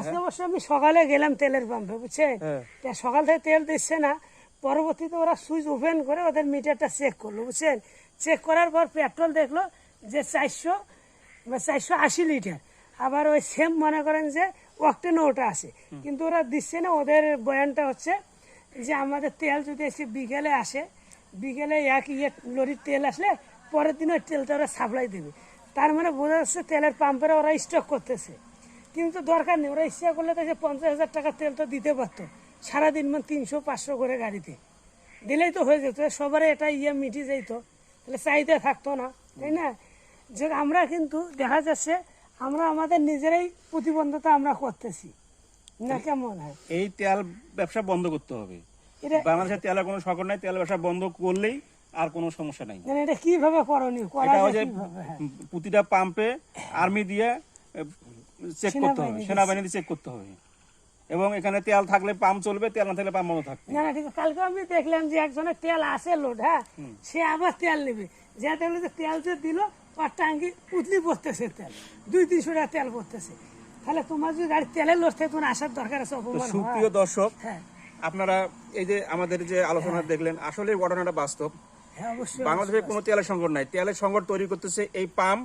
আজকে অবশ্য আমি সকালে গেলাম তেলের পাম্পে, বুঝছেন? সকাল থেকে তেল দিচ্ছে না, পরবর্তীতে ওরা সুইচ ওপেন করে ওদের মিটারটা চেক করলো, বুঝছেন? চেক করার পর পেট্রোল দেখলো যে 480 লিটার। আবার ওই সেম মনে করেন যে অক্টেনও ওটা আছে, কিন্তু ওরা দিচ্ছে না। ওদের বয়ানটা হচ্ছে যে আমাদের তেল যদি এসে বিকেলে আসে, বিকেলে এক লরির তেল আসলে পরের দিন ওই তেলটা ওরা সাপ্লাই দেবে। তার মানে বোঝা যাচ্ছে তেলের পাম্পেরা ওরা স্টক করতেছে, কিন্তু দরকার নেই। ওরা ইচ্ছা করলে তো যে 50,000 টাকা তেল তো দিতে পারতো সারাদিন, মানে 300-500 করে গাড়িতে দিলেই তো হয়ে যেত, সবারই এটা মিটে যেত, তাহলে চাহিদা থাকতো না, তাই না? যে আমরা কিন্তু দেখা যাচ্ছে আমরা আমাদের নিজেরাই প্রতিবন্ধতা আমরা করতেছি না, কেমন হয়? এই তেল ব্যবসা বন্ধ করতে হবে। এটা বাংলাদেশের তেলের কোনো সংকট নাই, তেল ব্যবসা বন্ধ করলেই আর কোনো সমস্যা নাই। মানে এটা কিভাবে করণীয় করা এটা যায়, যে কিভাবে? হ্যাঁ, প্রতিটা পাম্পে আর্মি দিয়ে চেক করতে হবে, সেনাবাহিনী দিয়ে চেক করতে হবে। এবং এখানে তেল থাকলে পাম্প চলবে, তেল না থাকলে পাম্প বন্ধ থাকবে। না না, ঠিক আছে। কালকে আমি দেখলাম যে একজনের তেল আসে লোড, হ্যাঁ, সে আবার তেল নেবে, যে দেখলো যে তেল যে দিল আর টাঙ্কি পুতলি পড়তেছে, তেল 200-300 টাকা তেল পড়তেছে। তাহলে তোমার যদি গাড়ি তেলের লোড থেকে তোমার আসার দরকার আছে, তো অপমান হয়। সুপ্রিয় দর্শক, হ্যাঁ আপনারা এই যে আমাদের যে আলোচনা দেখলেন, আসলে ঘটনাটা বাস্তব। হ্যাঁ, অবশ্যই। বাংলাদেশে কোনো তেলের সংকট নাই, তেলের সংকট তৈরি করতেছে এই পাম্প।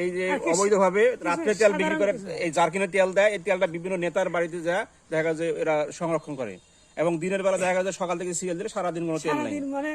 এই যে আর কি অবৈধভাবে রাত্রে তেল বিক্রি করে, সাধারণ এই জারকিনে তেল দেয়, এই তেলটা বিভিন্ন নেতার বাড়িতে যায়, দেখা যায় এরা সংরক্ষণ করে। এবং দিনের বেলা দেখা যায় সকাল থেকে সিরিয়াল দিলে সারাদিন কোনো তেল নাই। সারাদিন মানে